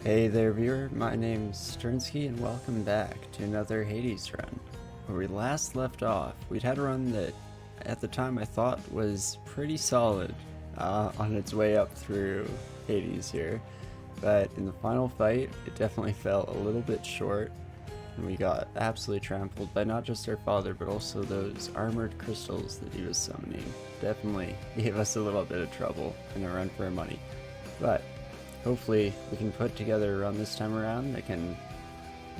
Hey there viewer, my name's Torinski and welcome back to another Hades run. Where we last left off, we'd had a run that at the time I thought was pretty solid on its way up through Hades here. But in the final fight, it definitely fell a little bit short and we got absolutely trampled by not just our father but also those armored crystals that he was summoning. Definitely gave us a little bit of trouble in a run for our money. But hopefully we can put together a run this time around that can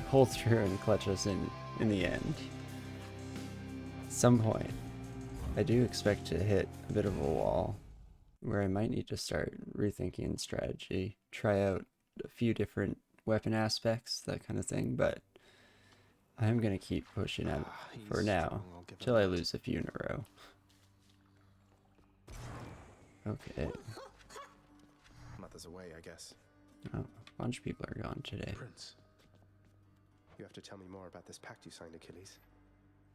hold through and clutch us in the end. At some point, I do expect to hit a bit of a wall where I might need to start rethinking strategy, try out a few different weapon aspects, that kind of thing, but I'm going to keep pushing out for now till I lose a few in a row. Okay. Mother's away, I guess. Oh, a bunch of people are gone today. Prince, you have to tell me more about this pact you signed, Achilles.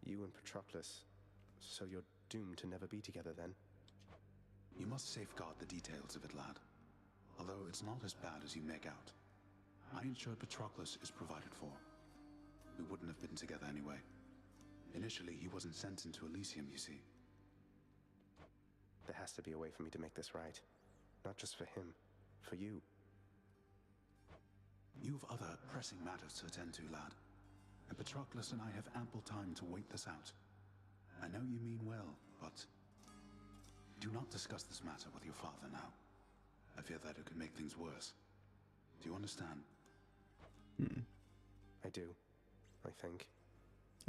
You and Patroclus. So you're doomed to never be together then? You must safeguard the details of it, lad. Although it's not as bad as you make out. I ensured Patroclus is provided for. We wouldn't have been together anyway. Initially, he wasn't sent into Elysium, you see. There has to be a way for me to make this right. Not just for him. For you. You've other pressing matters to attend to, lad. And Patroclus and I have ample time to wait this out. I know you mean well, but do not discuss this matter with your father now. I fear that it could make things worse. Do you understand? I do. I think.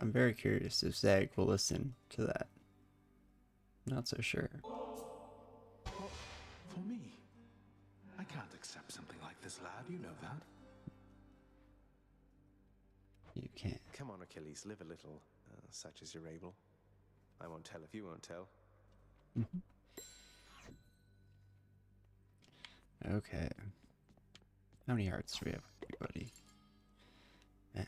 I'm very curious if Zag will listen to that. Not so sure. For me? I can't accept something like this, lad. You know that. You can't. Come on, Achilles, live a little. Such as you're able. I won't tell if you won't tell. Okay. How many hearts do we have, everybody? Man,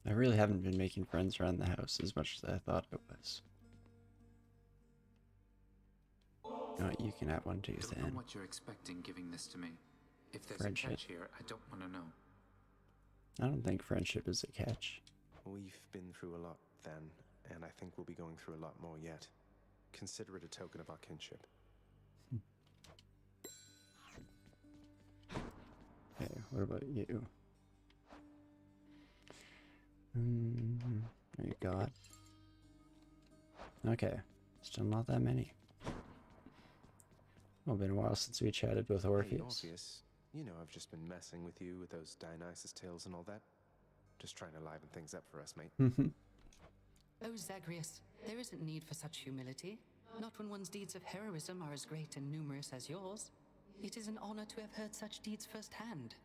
I really haven't been making friends around the house as much as I thought I was. No, you can have one too, I don't Than. know what you're expecting giving this to me. If there's Friendship. a catch here, I don't want to know. I don't think friendship is a catch. We've been through a lot then, and I think we'll be going through a lot more yet. Consider it a token of our kinship. Okay, what about you? There you go. Okay, still not that many. Well, been a while since we chatted with Hey, Orpheus. Orpheus, you know I've just been messing with you with those Dionysus tales and all that. Just trying to liven things up for us, mate. Oh, Zagreus, there isn't need for such humility. Not when one's deeds of heroism are as great and numerous as yours. It is an honor to have heard such deeds firsthand.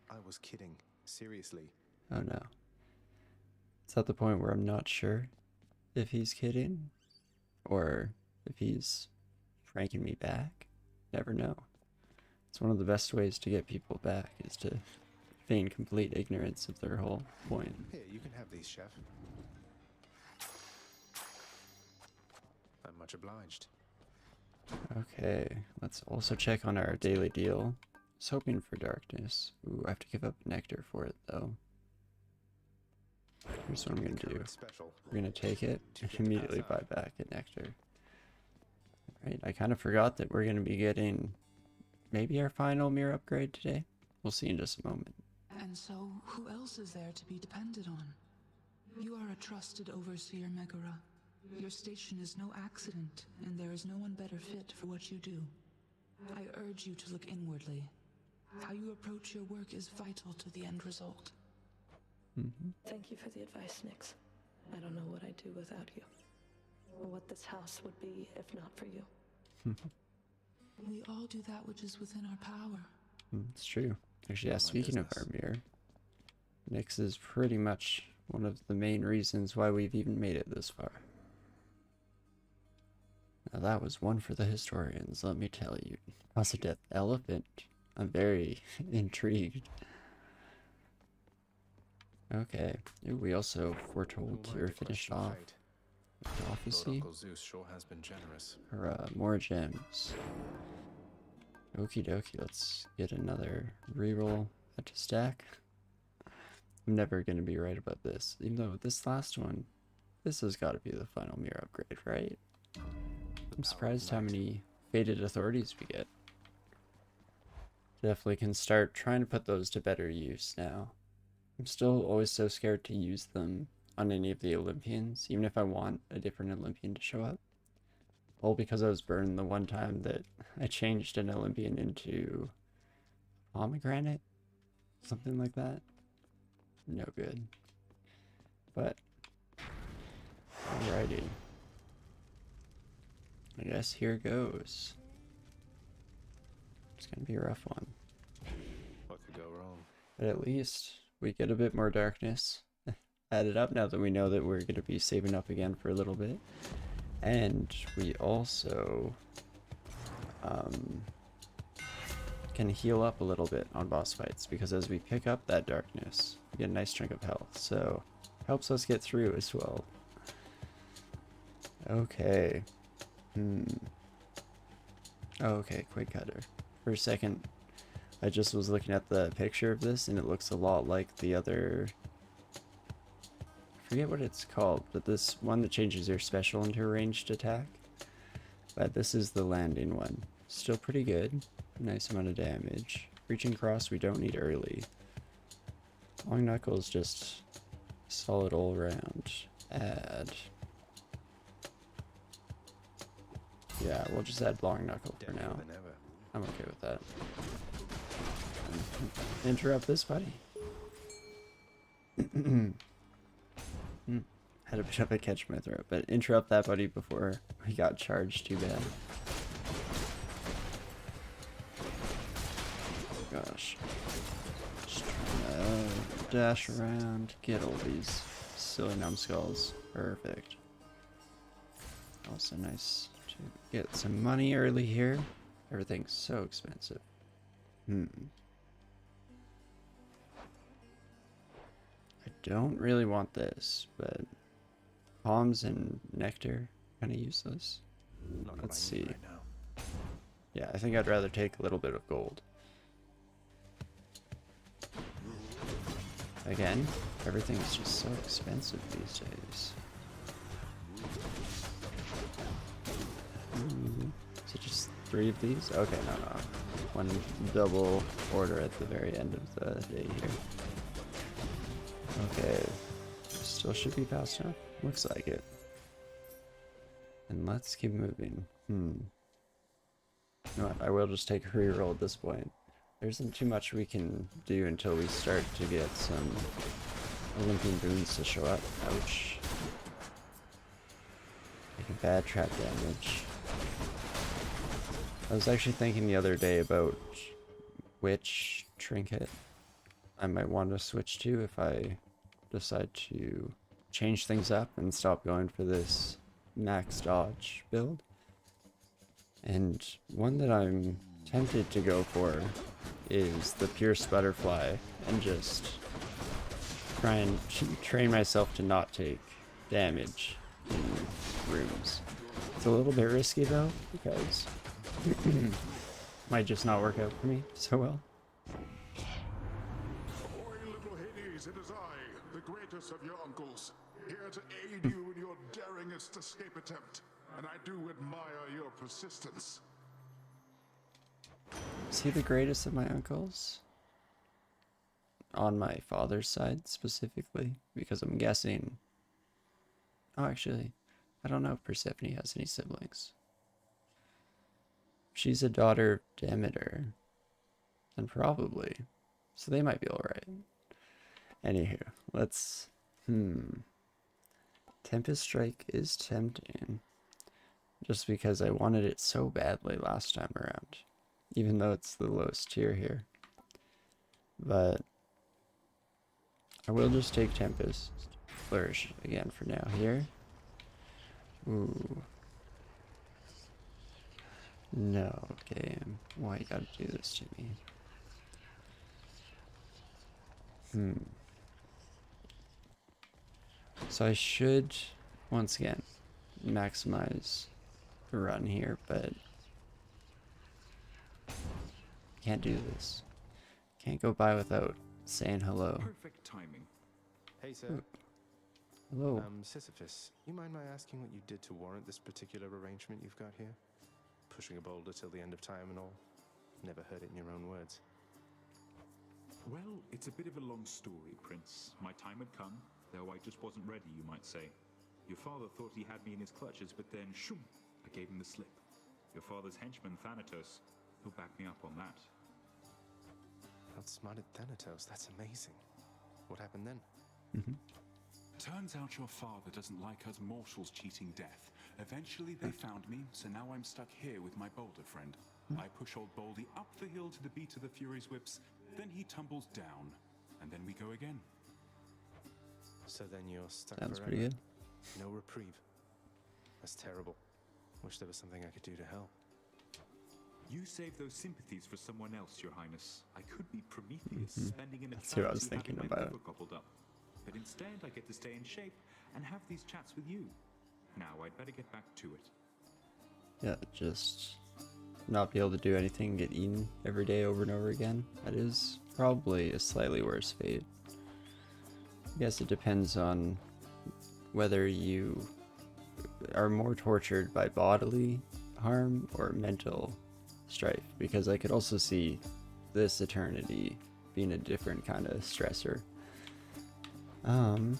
I was kidding. Seriously. Oh no. It's at the point where I'm not sure if he's kidding or if he's pranking me back. Never know. It's one of the best ways to get people back is to feign complete ignorance of their whole point. Here, you can have these, chef. I'm much obliged. Okay, let's also check on our daily deal. I was hoping for darkness. Ooh, I have to give up nectar for it though. Here's what I'm gonna do. Special. We're gonna take it and immediately buy back a nectar. Right, I kind of forgot that we're gonna be getting maybe our final mirror upgrade today. We'll see in just a moment. And so, who else is there to be depended on? You are a trusted overseer, Megara. Your station is no accident, and there is no one better fit for what you do. I urge you to look inwardly. How you approach your work is vital to the end result. Thank you for the advice, Nyx. I don't know what I'd do without you. Or what this house would be if not for you. We all do that which is within our power. It's true. Actually, yeah, My speaking of our business. mirror, Nyx is pretty much one of the main reasons why we've even made it this far. Now that was one for the historians, let me tell you. Also, death elephant. I'm very intrigued. Okay. Ooh, we also foretold Who am I you're to finished question off fate? with prophecy Lord Uncle Zeus sure has been generous. or more gems. Okie dokie, let's get another reroll at a stack. I'm never going to be right about this, even though this last one, this has got to be the final mirror upgrade, right? I'm surprised how many Faded Authorities we get. Definitely can start trying to put those to better use now. I'm still always so scared to use them on any of the Olympians, even if I want a different Olympian to show up. All because I was burned the one time that I changed an Olympian into pomegranate, something like that. No good. But alrighty. I guess here goes. It's gonna be a rough one. What could go wrong? But at least we get a bit more darkness added up now that we know that we're gonna be saving up again for a little bit. And we also can heal up a little bit on boss fights, because as we pick up that darkness, we get a nice chunk of health, so helps us get through as well. Okay. Okay, quick cutter. For a second, I just was looking at the picture of this, and it looks a lot like the other... I forget what it's called, but this one that changes your special into a ranged attack. But this is the landing one. Still pretty good. Nice amount of damage. Reaching cross we don't need early. Long knuckles just solid all around. Add. Yeah, we'll just add long knuckle for now. I'm okay with that. Interrupt this buddy. Had a bit of a catch in my throat, but interrupt that buddy before we got charged too bad. Oh gosh. Just trying to dash around, get all these silly numbskulls. Perfect. Also nice to get some money early here. Everything's so expensive. I don't really want this, but palms and nectar kind of useless. Let's see. Right now. Yeah, I think I'd rather take a little bit of gold. Again, everything's just so expensive these days. Is it just 3 of these? Okay, no. One double order at the very end of the day here. Okay, still should be fast enough. Looks like it. And let's keep moving. You know what, I will just take a reroll at this point. There isn't too much we can do until we start to get some Olympian boons to show up. Ouch. Taking bad trap damage. I was actually thinking the other day about which trinket I might want to switch to if I decide to change things up and stop going for this max dodge build. And one that I'm tempted to go for is the Pierce Butterfly, and just try and train myself to not take damage in rooms. It's a little bit risky though, because might just not work out for me so well. Ahoy, little Hades, it is I, the greatest of your uncles, here to aid you in your daringest escape attempt, and I do admire your persistence. Is he the greatest of my uncles? On my father's side, specifically? Because I'm guessing... Oh, actually, I don't know if Persephone has any siblings. She's a daughter of Demeter. Then probably. So they might be alright. Anywho, let's... Tempest Strike is tempting. Just because I wanted it so badly last time around. Even though it's the lowest tier here. But I will just take Tempest Flourish again for now here. Ooh. No, game. Why you gotta do this to me? So I should, once again, maximize the run here, but Can't do this. Can't go by without saying hello. Perfect timing. Hey, sir. Hello. Sisyphus, you mind my asking what you did to warrant this particular arrangement you've got here? Pushing a boulder till the end of time and all? Never heard it in your own words. Well, it's a bit of a long story, Prince. My time had come, though I just wasn't ready, you might say. Your father thought he had me in his clutches, but then, shoom, I gave him the slip. Your father's henchman, Thanatos, he'll back me up on that. Outsmarted Thanatos, that's amazing. What happened then? Turns out your father doesn't like us mortals cheating death. Eventually they found me, so now I'm stuck here with my boulder friend. I push old Baldy up the hill to the beat of the Fury's whips, then he tumbles down, and then we go again. So then you're stuck Sounds forever. pretty good. No reprieve. That's terrible. Wish there was something I could do to help. You save those sympathies for someone else, Your Highness. I could be Prometheus, spending an That's what I was eternity thinking having my about. liver gobbled up. But instead, I get to stay in shape and have these chats with you. Now, I'd better get back to it. Yeah, just not be able to do anything and get eaten every day over and over again. That is probably a slightly worse fate. I guess it depends on whether you are more tortured by bodily harm or mental strife, because I could also see this eternity being a different kind of stressor. I'm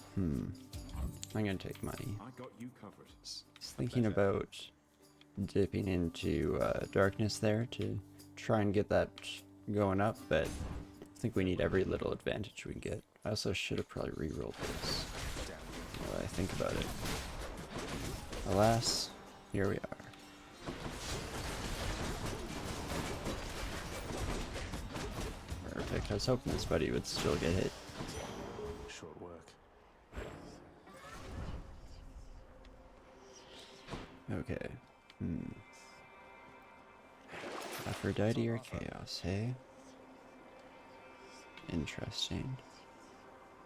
gonna take money. I got you covered. Just thinking about dipping into darkness there to try and get that going up, but I think we need every little advantage we can get. I also should have probably re-rolled this, now that I think about it. Alas, here we are. Perfect. I was hoping this buddy would still get hit. Short work. Okay. Aphrodite or Chaos, hey? Interesting.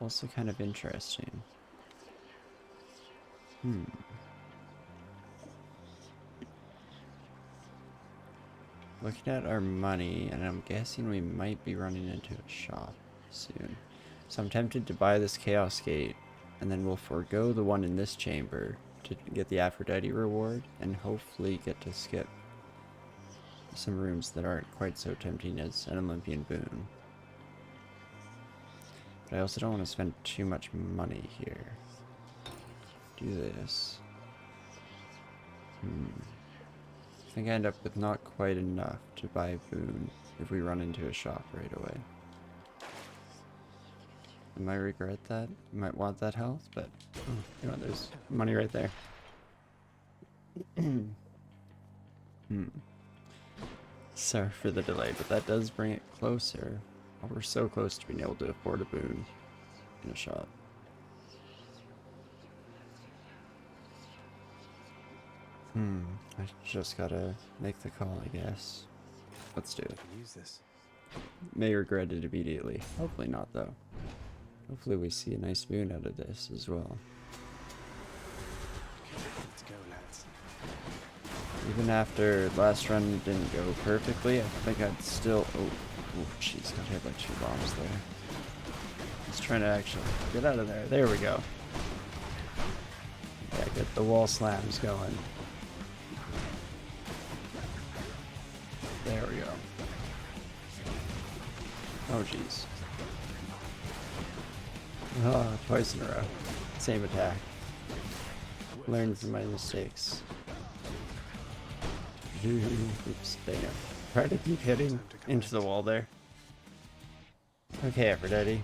Also kind of interesting. Looking at our money, and I'm guessing we might be running into a shop soon. So I'm tempted to buy this Chaos Gate, and then we'll forego the one in this chamber to get the Aphrodite reward, and hopefully get to skip some rooms that aren't quite so tempting as an Olympian boon. But I also don't want to spend too much money here. Do this. I think I end up with not quite enough to buy a boon if we run into a shop right away. I might regret that. I might want that health, but you know, there's money right there. Sorry for the delay, but that does bring it closer. Oh, we're so close to being able to afford a boon in a shop. I just gotta make the call, I guess. Let's do it. Use this. May regret it immediately. Hopefully not, though. Hopefully we see a nice boon out of this as well. Let's go, lads. Even after last run didn't go perfectly, I think I'd still... Oh, jeez, got hit by 2 bombs there. Just trying to actually get out of there. There we go. Yeah, get the wall slams going. There we go. Oh, jeez. Oh, twice in a row. Same attack. Learn from my mistakes. Oops, dang it. Try to keep hitting into the wall there. Okay, Aphrodite.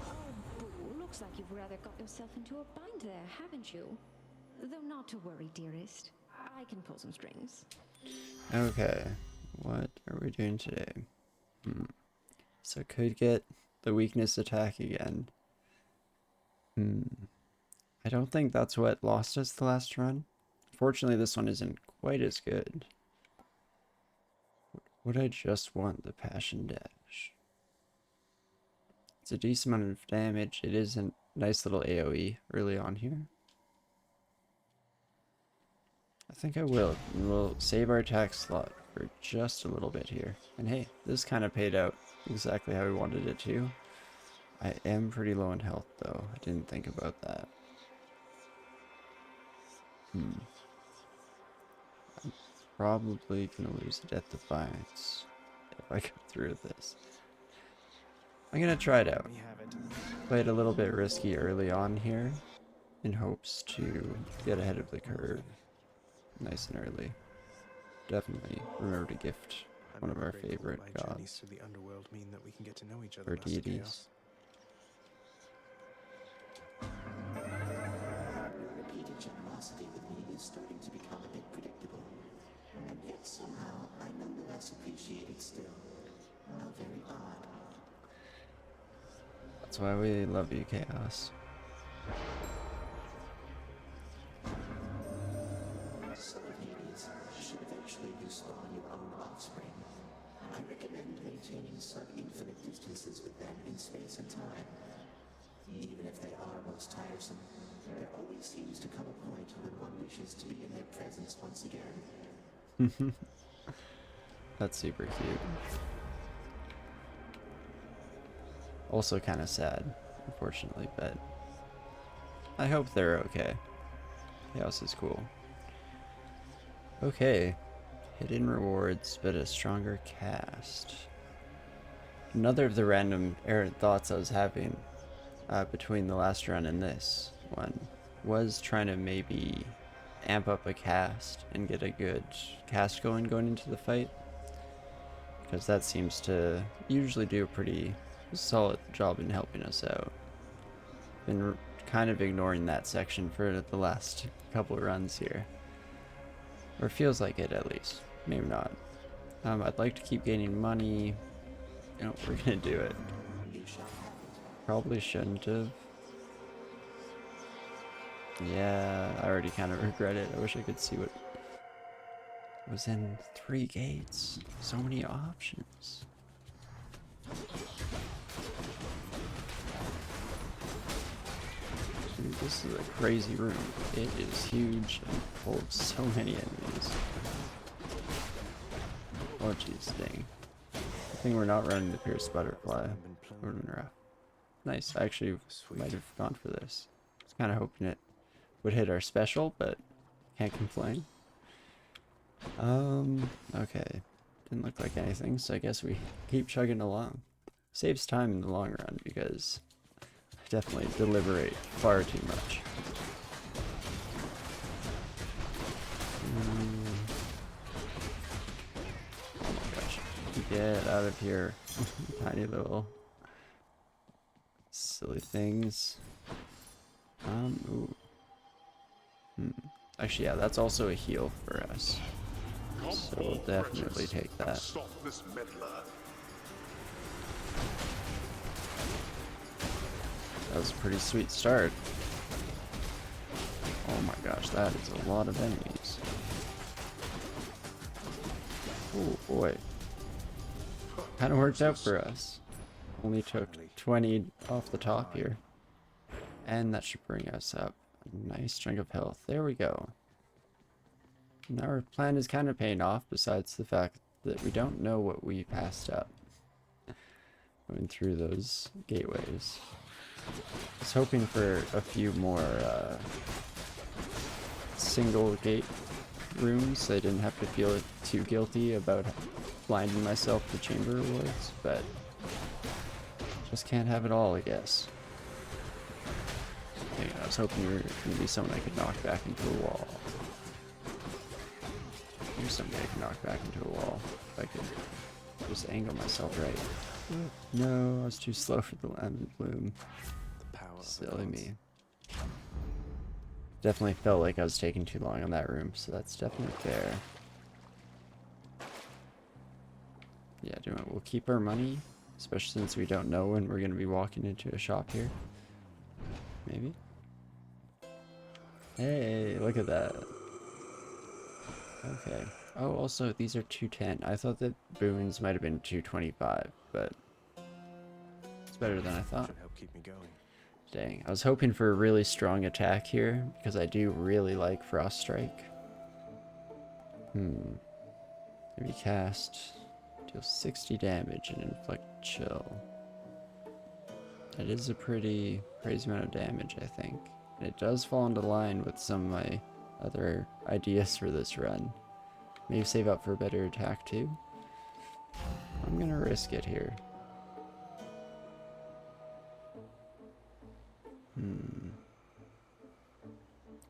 Oh, Boo, looks like you've rather got yourself into a bind there, haven't you? Though not to worry, dearest. I can pull some strings. Okay, what are we doing today? So could get the weakness attack again. I don't think that's what lost us the last run. Fortunately, this one isn't quite as good. Would I just want the Passion Dash? It's a decent amount of damage. It is a nice little AoE early on here. I think I will. And we'll save our attack slot for just a little bit here. And hey, this kind of paid out exactly how we wanted it to. I am pretty low in health though. I didn't think about that. I'm probably gonna lose a Death Defiance if I go through this. I'm gonna try it out. Played a little bit risky early on here in hopes to get ahead of the curve nice and early. Definitely remember to gift one of our favorite gods through the underworld mean that we can get to know each other, or Master deities. Repeated generosity with me is starting to become a bit predictable. And yet somehow I nonetheless appreciate it still. How very odd. That's why we love you, Chaos. Son of Hades, should eventually you spawn your own offspring, I recommend maintaining sub-infinite distances with them in space and time. Even if they are most tiresome, there always seems to come a point when one wishes to be in their presence once again. That's super cute. Also kind of sad, unfortunately, but I hope they're okay. Chaos is cool. Okay, hidden rewards, but a stronger cast. Another of the random errant thoughts I was having between the last run and this one was trying to maybe amp up a cast and get a good cast going into the fight, because that seems to usually do a pretty solid job in helping us out. Been kind of ignoring that section for the last couple of runs here. Or feels like it, at least. Maybe not. I'd like to keep gaining money. You know, we're gonna do it. Probably shouldn't have. Yeah, I already kind of regret it. I wish I could see what was in 3 gates. So many options. Dude, this is a crazy room. It is huge and holds so many enemies. Oh jeez, dang. I think we're not running the Pierced Butterfly. We're running rough. Nice, I actually might have gone for this. I was kind of hoping it would hit our special, but can't complain. Okay. Didn't look like anything, so I guess we keep chugging along. Saves time in the long run because I definitely deliberate far too much. Oh my gosh. Get out of here. Tiny little silly things. Ooh. Actually, yeah, that's also a heal for us. So we'll definitely take that. Stop this meddler. That was a pretty sweet start. Oh my gosh, that is a lot of enemies. Oh boy. Kind of worked out for us. Only took 20 off the top here. And that should bring us up a nice chunk of health. There we go. Now our plan is kind of paying off, besides the fact that we don't know what we passed up going through those gateways. I was hoping for a few more single gate rooms so I didn't have to feel too guilty about blinding myself to chamber rewards, but just can't have it all, I guess. Dang, I was hoping you were going to be someone I could knock back into a wall. Here's somebody I can knock back into a wall. If I could just angle myself right. No, I was too slow for the lemon bloom. Silly me. Definitely felt like I was taking too long on that room, so that's definitely fair. Yeah, we'll keep our money, especially since we don't know when we're going to be walking into a shop here. Maybe? Hey, look at that. Okay. Oh, also, these are 210. I thought that boons might have been 225, but it's better than I thought. Should help keep me going. Dang, I was hoping for a really strong attack here, because I do really like Frost Strike. Maybe cast, deal 60 damage and inflict chill. That is a pretty crazy amount of damage, I think. And it does fall into line with some of my other ideas for this run. Maybe save up for a better attack too. I'm gonna risk it here.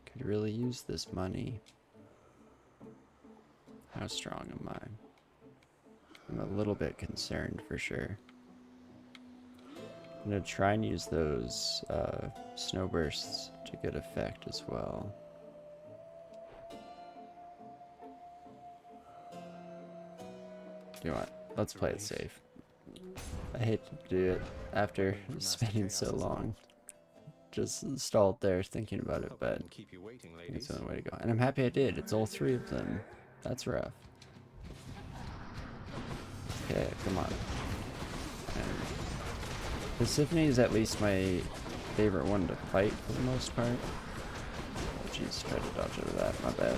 Could really use this money. How strong am I? I'm a little bit concerned for sure. I'm gonna try and use those snow bursts to good effect as well. You know what? Let's play it safe. I hate to do it after spending so long. Just stalled there thinking about it, but it's the only way to go. And I'm happy I did. It's all 3 of them. That's rough. Okay, come on. Persephone is at least my favorite one to fight for the most part. Oh jeez, tried to dodge out of that, my bad.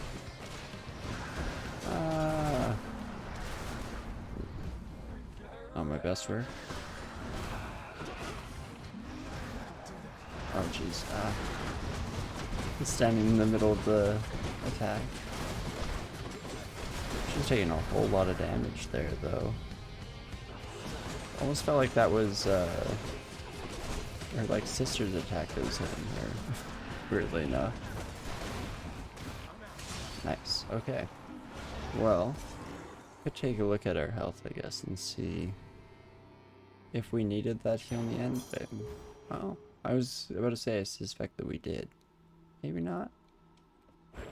On my best work. Oh jeez, standing in the middle of the attack. She's taking a whole lot of damage there though. Almost felt like that was her like sister's attack that was hitting her. Weirdly enough. Nice, okay. Well, could take a look at our health, I guess, and see if we needed that heal in the end, but well, I was about to say I suspect that we did. Maybe not.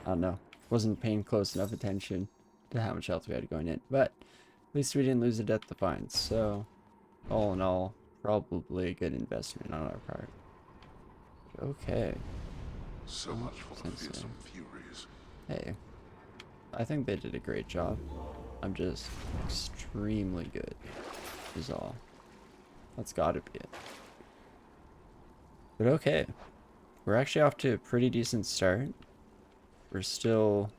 I don't know. Wasn't paying close enough attention to how much health we had going in, but at least we didn't lose a death defiance, so all in all, probably a good investment on our part. Okay. So much for the fearsome furies. Hey, I think they did a great job. I'm just extremely good, is all. That's gotta be it. But okay, we're actually off to a pretty decent start. We're still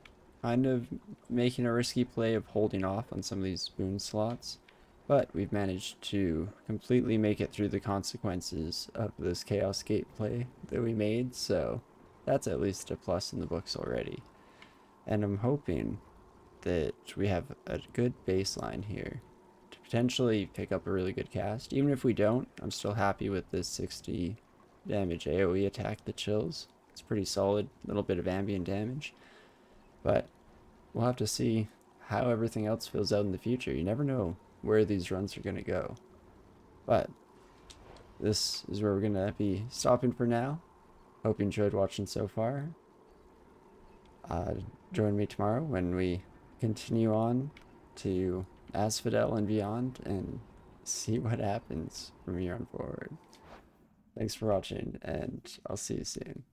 kind of making a risky play of holding off on some of these boon slots, but we've managed to completely make it through the consequences of this Chaos Gate play that we made, so that's at least a plus in the books already. And I'm hoping that we have a good baseline here to potentially pick up a really good cast. Even if we don't, I'm still happy with this 60 damage AoE attack that chills. It's pretty solid, little bit of ambient damage. But we'll have to see how everything else fills out in the future. You never know where these runs are going to go. But this is where we're going to be stopping for now. Hope you enjoyed watching so far. Join me tomorrow when we continue on to Asphodel and beyond and see what happens from here on forward. Thanks for watching, and I'll see you soon.